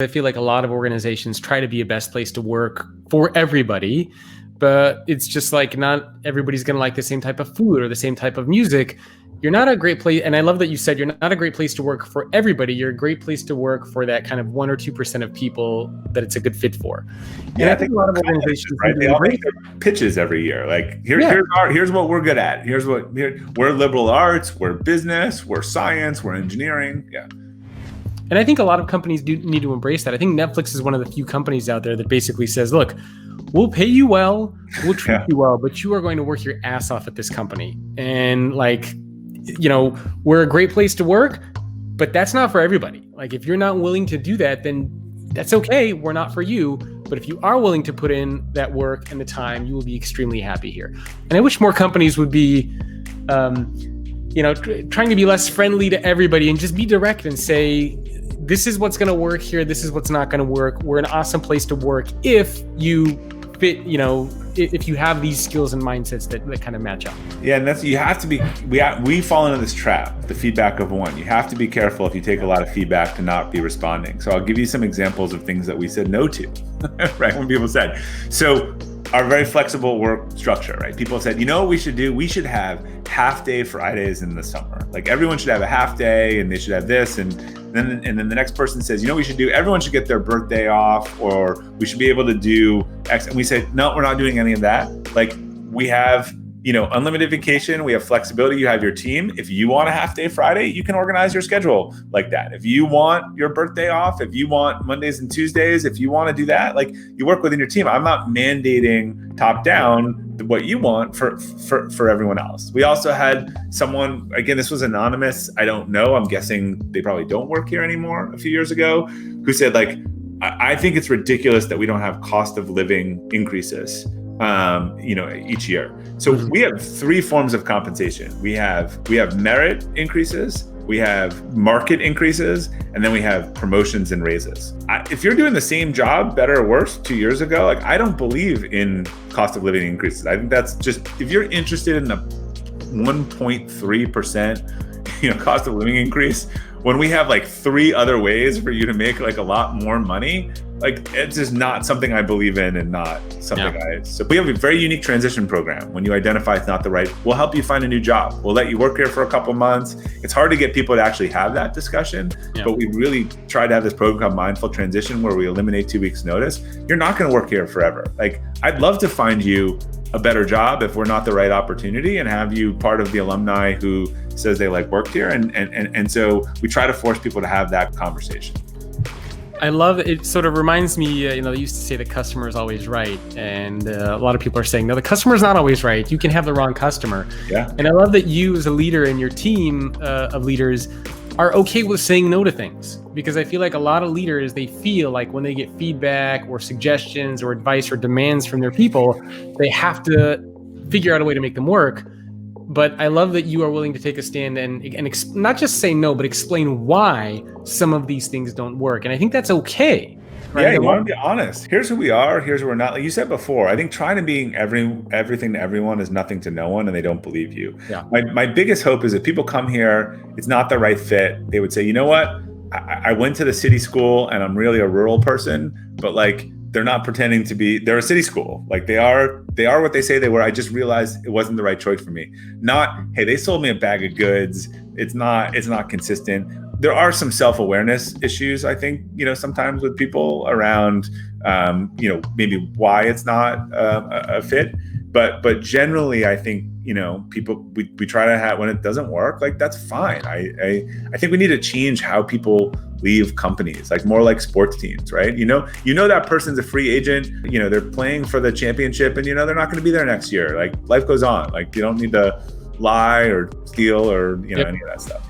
I feel like a lot of organizations try to be a best place to work for everybody, but it's just like not everybody's going to like the same type of food or the same type of music. You're not a great place. And I love that you said you're not a great place to work for everybody. You're a great place to work for that kind of 1 or 2% of people that it's a good fit for. Yeah, and I think a lot of organizations, right? They all make their pitches every year. Like here's what we're good at. We're liberal arts, we're business, we're science, we're engineering. Yeah. And I think a lot of companies do need to embrace that. I think Netflix is one of the few companies out there that basically says, look, we'll pay you well, we'll treat you well, but you are going to work your ass off at this company. And like, we're a great place to work, but that's not for everybody. Like if you're not willing to do that, then that's okay. We're not for you. But if you are willing to put in that work and the time, you will be extremely happy here. And I wish more companies would be, trying to be less friendly to everybody and just be direct and say, this is what's going to work here. This is what's not going to work. We're an awesome place to work if you fit, if you have these skills and mindsets that kind of match up. Yeah, and you have to be, we fall into this trap, the feedback of one. You have to be careful if you take a lot of feedback to not be responding. So I'll give you some examples of things that we said no to, right? When people said, so our very flexible work structure, right? People said, what we should do? We should have half day Fridays in the summer. Like everyone should have a half day and they should have this. And then the next person says, we should do, everyone should get their birthday off, or we should be able to do X. And we said, no, we're not doing any of that. Like we have, unlimited vacation. We have flexibility. You have your team. If you want a half day Friday, you can organize your schedule like that. If you want your birthday off, if you want Mondays and Tuesdays, if you want to do that, like you work within your team. I'm not mandating top down what you want for everyone else. We also had someone, again, this was anonymous. I don't know. I'm guessing they probably don't work here anymore a few years ago, who said like, I think it's ridiculous that we don't have cost of living increases each year. So we have 3 forms of compensation. We have merit increases, we have market increases, and then we have promotions and raises. If you're doing the same job, better or worse, 2 years ago, like I don't believe in cost of living increases. I think that's just, if you're interested in a 1.3%, cost of living increase, when we have like 3 other ways for you to make like a lot more money, like it's just not something I believe in and not something so we have a very unique transition program. When you identify it's not the right, we'll help you find a new job. We'll let you work here for a couple months. It's hard to get people to actually have that discussion, but we really try to have this program called Mindful Transition where we eliminate 2 weeks notice. You're not going to work here forever. Like I'd love to find you a better job if we're not the right opportunity and have you part of the alumni who says they like work here. And so we try to force people to have that conversation. I love it. Sort of reminds me, they used to say the customer is always right. And a lot of people are saying, no, the customer is not always right. You can have the wrong customer. Yeah. And I love that you as a leader and your team of leaders are okay with saying no to things, because I feel like a lot of leaders, they feel like when they get feedback or suggestions or advice or demands from their people, they have to figure out a way to make them work. But I love that you are willing to take a stand and not just say no, but explain why some of these things don't work. And I think that's okay. Right? Yeah, you want to be honest. Here's who we are. Here's who we're not. Like you said before, I think trying to be everything to everyone is nothing to no one, and they don't believe you. Yeah. My biggest hope is if people come here, it's not the right fit. They would say, you know what? I went to the city school and I'm really a rural person, but like, they're not pretending to be, they're a city school. Like they are what they say they were. I just realized it wasn't the right choice for me. Not, hey, they sold me a bag of goods. It's not consistent. There are some self-awareness issues, I think, sometimes with people around, maybe why it's not a fit. But generally, I think, people, we try to have, when it doesn't work, like that's fine. I think we need to change how people leave companies, like more like sports teams, right? That person's a free agent, they're playing for the championship and, they're not going to be there next year. Like life goes on. Like you don't need to lie or steal or, any of that stuff.